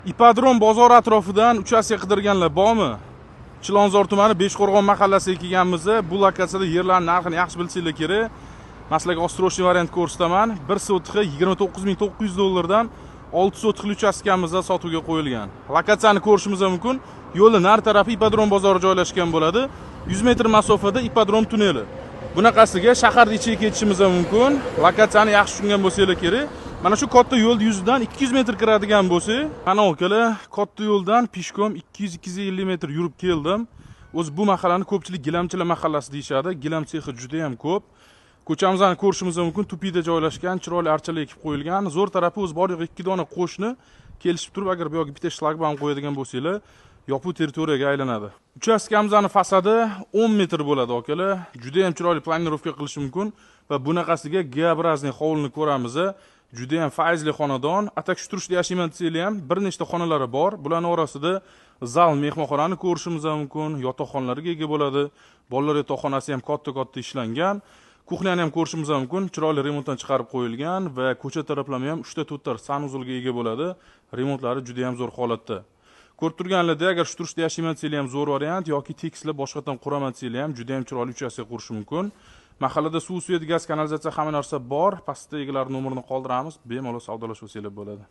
Ipodrom bozor atrofidan uchastka qidirganlar bormi? Chilonzor tumani Beshqo'rg'on mahallasiga kelganmiz. Bu lokatsiyada yerlar narxini yaxshi bilsanglar kerak. Masalan, ostroshniy variant ko'rsataman. 1 sotixi 29900 dollardan 6 sotiqli uchastkamizda sotuvga qo'yilgan. Lokatsiyani ko'rishimiz mumkin. Yo'lning nari tarafi Ipodrom bozori joylashgan bo'ladi. 100 metr masofada Ipodrom tunneli. Bunaqasiga shaharda ichiga ketishimiz mumkin. Lokatsiyani yaxshi tushungan bo'lsanglar kerak. Mana shu katta yo'l yuzidan 200 metr kiradigan bo'lsa, mana okalar, katta yo'ldan peshkom 200-250 metr yurib keldim. O'z bu mahallani ko'pchilik gilamchilar mahallasi deyshadi. Gilam sexi juda ham ko'p. Ko'chamizni ko'rishimiz mumkin. Tupida joylashgan, chiroyli archalar ekib qo'yilgan. Zo'r tarafi o'z bor yo'q 2 dona qo'shni kelishib turib, agar bu yoqqa bitta shlagbaum qo'yadigan bo'lsanglar, yopiq territoriyaga aylanadi. Uchastkamizning fasadi 10 metr bo'ladi okalar. Juda ham chiroyli planirovka qilish mumkin va bunaqasiga geobrazni hovlini ko'ramiz. Juda ham faizli xonadon. Atak shu turishda yashayman desanglar ham bir nechta xonalari bor. Bularning orasida zal, mehmonxonani ko'rishimiz mumkin, yotoqxonalarga ega bo'ladi. Bolalar yotoqxonasi ham katta-katta ishlangan. Kuxnyani ham ko'rishimiz mumkin. Chiroyli remontdan chiqarib qo'yilgan va ko'cha taraflama ham 3 ta 4 ta sanuzulga ega bo'ladi. Remontlari juda ham zo'r holatda. Ko'rib turganlarda agar shu turishda yashayman desanglar ham zo'r variant yoki tekislar boshqadan quraman desanglar ham juda ham chiroyli uchastka qurish mumkin. Mahallada suv, svet, gaz, kanalizatsiya hamma narsa bor. Pastda egalar nomerini qoldiramiz. Bemalol savdolashib olsanglar bo'ladi.